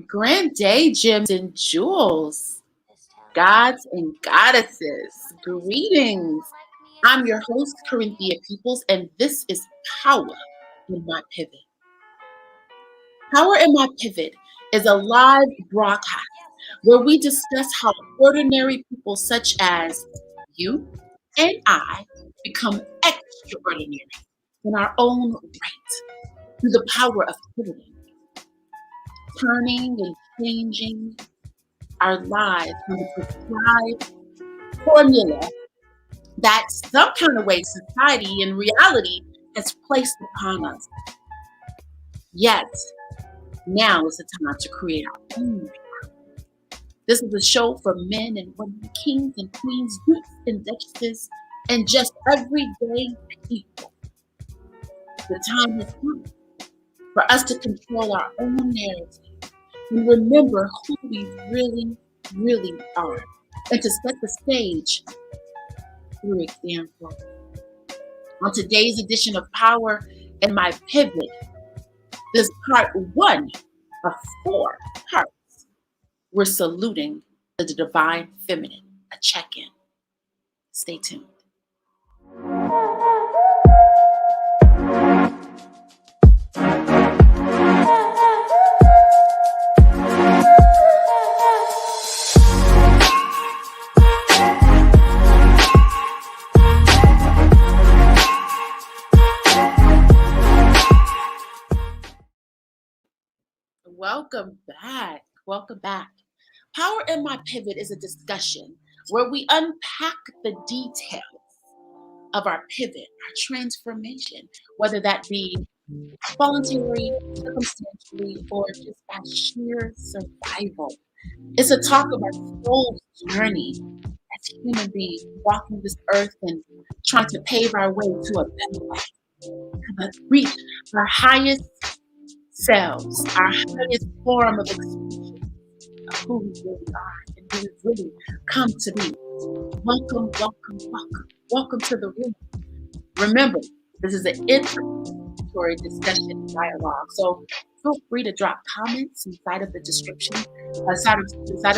Grand day, gems and jewels, gods and goddesses. Greetings. I'm your host, Corinthia Peoples, and this is Power in My Pivot. Power in My Pivot is a live broadcast where we discuss how ordinary people such as you and I become extraordinary in our own right through the power of pivoting, turning and changing our lives from the prescribed formula that some kind of way society and reality has placed upon us. Yet, now is the time to create our own. This is a show for men and women, kings and queens, dukes and duchesses, and just everyday people. The time has come for us to control our own narrative and remember who we really are, and to set the stage through example. On today's edition of Power and My Pivot, this part one of four parts. We're saluting the divine feminine, a check-in. Stay tuned. Welcome back. Welcome back. Power in My Pivot is a discussion where we unpack the details of our pivot, our transformation, whether that be voluntary, circumstantially, or just by sheer survival. It's a talk of our soul's journey as human beings walking this earth and trying to pave our way to a better life, to reach our highest selves, our highest form of expression of who we really are and who we've really come to be. Welcome to the room. Remember, this is an introductory discussion and dialogue, so feel free to drop comments inside of the description, inside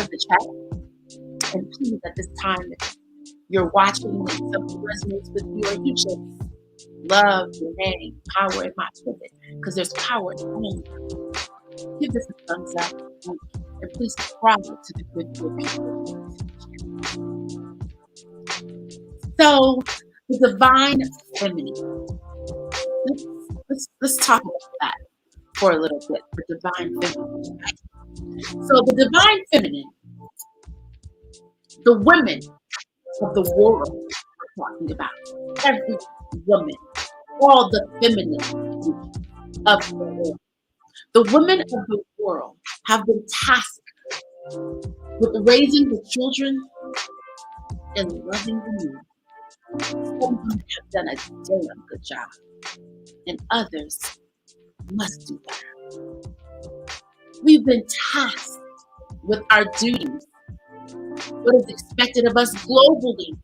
of the chat. And please, at this time, if you're watching and something resonates with you, or you just love your name, Power in My Pivot, because there's power in your name. Give this a thumbs up, and please subscribe to the Good People. So, the divine feminine. Let's talk about that for a little bit. The divine feminine. So, the divine feminine, the women of the world we're talking about, every woman, all the feminine of the world. The women of the world have been tasked with raising the children and loving the new. Some women have done a damn good job, and others must do better. We've been tasked with our duties, what is expected of us globally,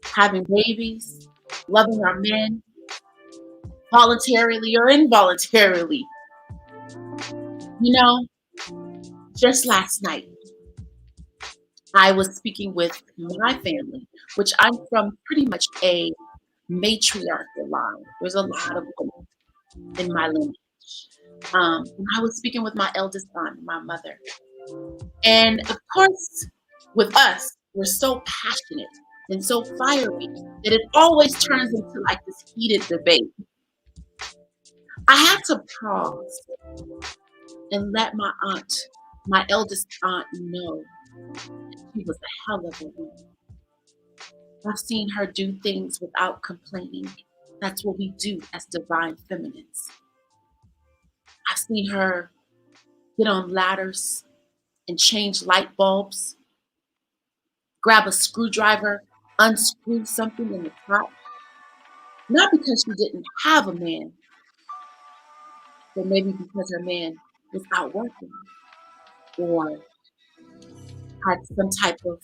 having babies, loving our men, voluntarily or involuntarily. You know, just last night, I was speaking with my family, which I'm from pretty much a matriarchal line. There's a lot of women in my lineage. And I was speaking with my eldest aunt, my mother. And of course, with us, we're so passionate and so fiery that it always turns into like this heated debate. I had to pause and let my eldest aunt, know she was a hell of a woman. I've seen her do things without complaining. That's what we do as divine feminines. I've seen her get on ladders and change light bulbs, grab a screwdriver, unscrew something in the top. Not because she didn't have a man, but maybe because her man was out working or had some type of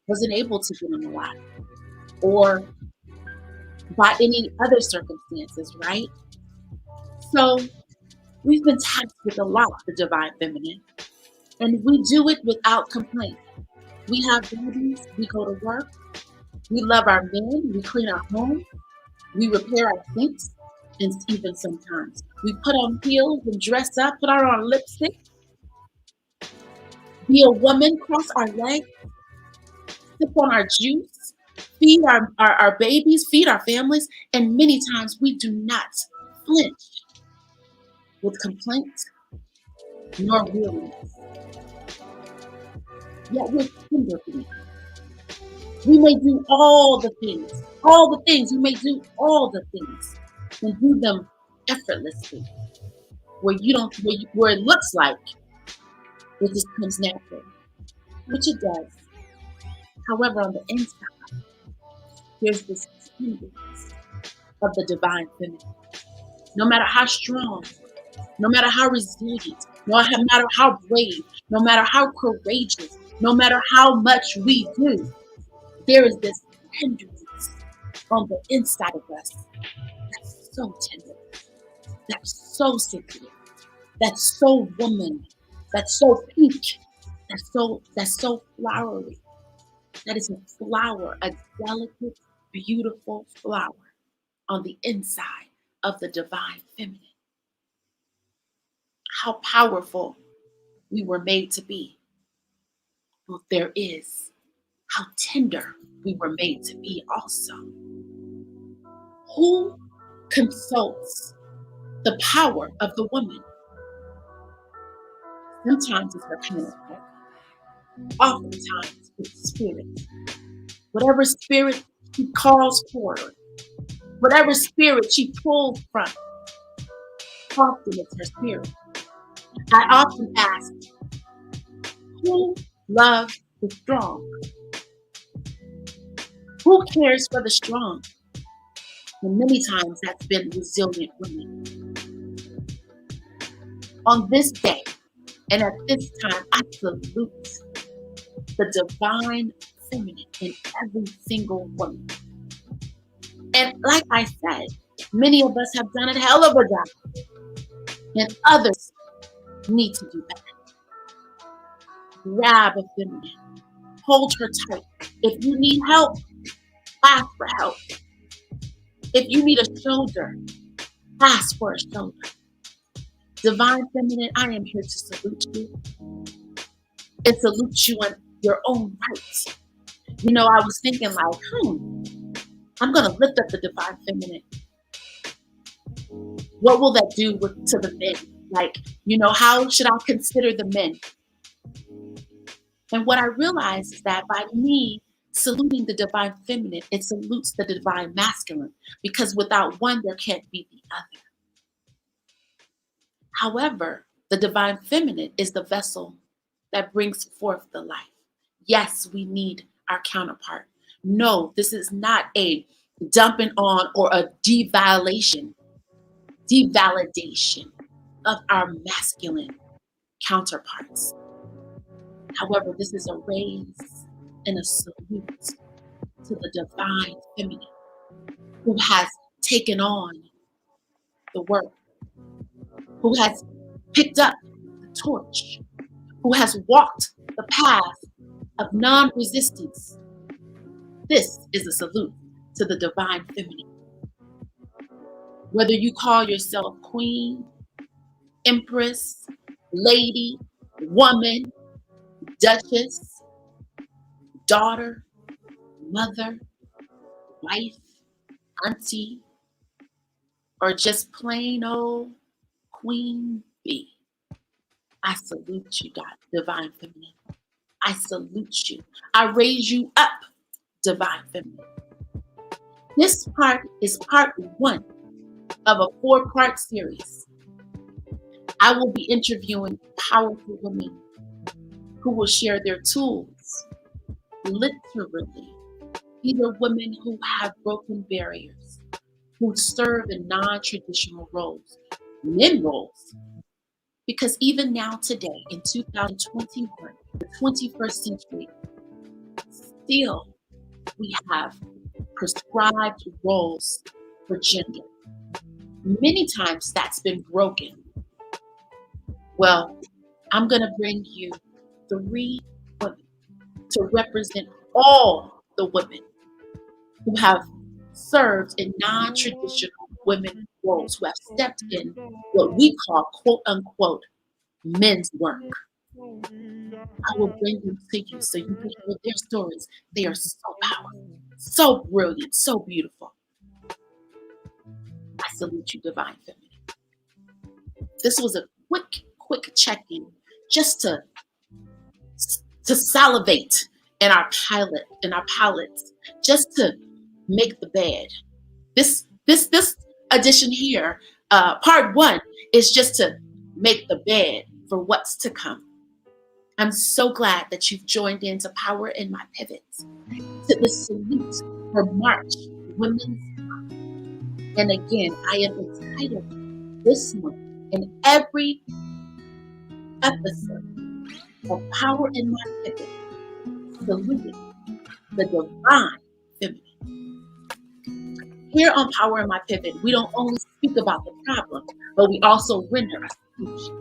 wasn't able to get on the ladder, or by any other circumstances, right? So We've been tasked with a lot, the divine feminine, and we do it without complaint. We have babies, we go to work, we love our men, we clean our home, we repair our sinks, and even sometimes we put on heels and dress up, put on lipstick, be a woman, cross our legs, sip on our juice, feed our babies, feed our families, and many times we do not flinch with complaint nor weariness. Yet we're tender beings. We may do all the things, we may do all the things and do them effortlessly, where it looks like it just comes natural, which it does. However, on the inside, there's this tenderness of the divine feminine. No matter how strong, no matter how resilient, matter how brave, no matter how courageous, no matter how much we do, there is this tenderness on the inside of us that's so tender, that's so sensitive, that's so woman, that's so pink, that's so flowery. That is a flower, a delicate, beautiful flower on the inside of the divine feminine. How powerful we were made to be. Well, there is how tender we were made to be also. Who consults the power of the woman? Sometimes it's her counterpart, oftentimes it's spirit. Whatever spirit she calls for, whatever spirit she pulls from, often it's her spirit. I often ask, who loves the strong? Who cares for the strong? And many times that's been resilient women. On this day and at this time, I salute the divine feminine in every single woman. And like I said, many of us have done a hell of a job, and others need to do better. Grab a feminine, hold her tight. If you need help, ask for help. If you need a shoulder, ask for a shoulder. Divine feminine, I am here to salute you and salute you in your own right. You know, I was thinking like, I'm going to lift up the divine feminine. What will that do to the men? Like, how should I consider the men? And what I realized is that by me saluting the divine feminine, it salutes the divine masculine, because without one, there can't be the other. However, the divine feminine is the vessel that brings forth the life. Yes, we need our counterpart. No, this is not a dumping on or a devalidation of our masculine counterparts. However, this is a raise and a salute to the divine feminine who has taken on the work, who has picked up the torch, who has walked the path of non-resistance. This is a salute to the divine feminine. Whether you call yourself queen, empress, lady, woman, duchess, daughter, mother, wife, auntie, or just plain old queen bee, I salute you, God, divine feminine. I salute you. I raise you up, divine feminine. This part is part 1 of a 4-part series. I will be interviewing powerful women who will share their tools, literally. These are women who have broken barriers, who serve in non-traditional roles, men roles. Because even now today, in 2021, the 21st century, still we have prescribed roles for gender. Many times that's been broken. Well, I'm going to bring you three women to represent all the women who have served in non-traditional women roles, who have stepped in what we call quote unquote men's work. I will bring them to you so you can hear their stories. They are so powerful, so brilliant, so beautiful. I salute you, Divine Feminine. This was a quick check-in just to salivate in our palates, just to make the bed. This edition here, part one, is just to make the bed for what's to come. I'm so glad that you've joined in to Power in My Pivots, to the salute for March Women's Month. And again, I am entitled this month in every episode of Power in My Pivot, saluting the Divine Feminine. Here on Power in My Pivot, we don't only speak about the problem, but we also render a solution.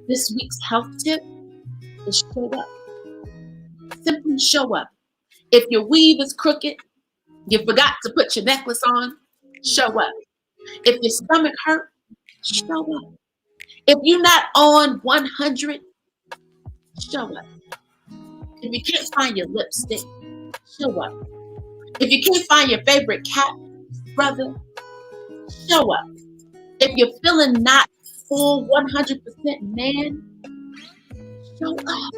This week's health tip is show up. Simply show up. If your weave is crooked, you forgot to put your necklace on, show up. If your stomach hurt, show up. If you're not on 100, show up. If you can't find your lipstick, show up. If you can't find your favorite cat, brother, show up. If you're feeling not full 100% man, show up.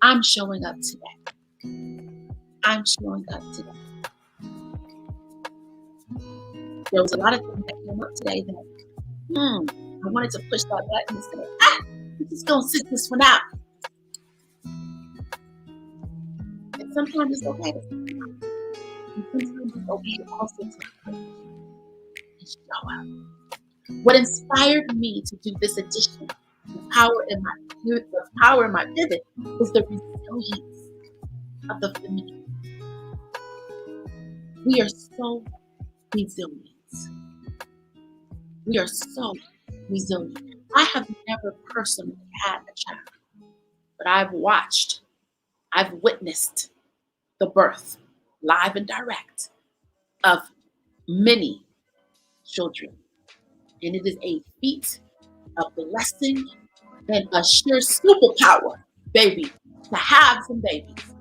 I'm showing up today. I'm showing up today. There was a lot of things that came up today that I wanted to push that button and say, I'm just going to sit this one out. And sometimes it's okay to sit it out. And sometimes it's okay to also take it and show up. What inspired me to do this edition of Power in My Pivot is the resilience of the feminine. We are so resilient. We are so resilient. I have never personally had a child, but I've witnessed the birth, live and direct, of many children. And it is a feat, a blessing, and a sheer superpower, baby, to have some babies.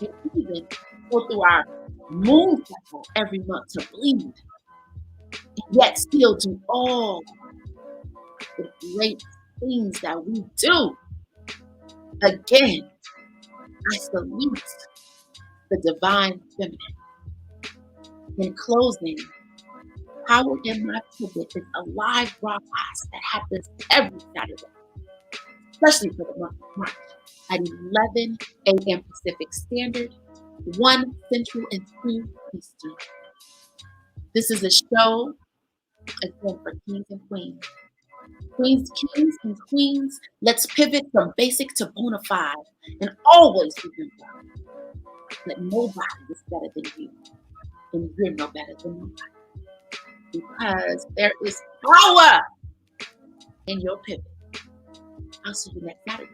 And even go through our moon cycle every month to bleed, and yet still do all the great things that we do. Again, I salute the Divine Feminine. In closing, Power in My Pivot is a live broadcast that happens every Saturday, especially for the month of March, at 11 a.m. Pacific Standard, 1 Central, and 2 Eastern. This is a show, again, for kings and queens. Queens, kings, and queens, let's pivot from basic to bona fide, and always remember that nobody is better than you, and you're no better than nobody. Because there is power in your pivot. I'll see you next Saturday.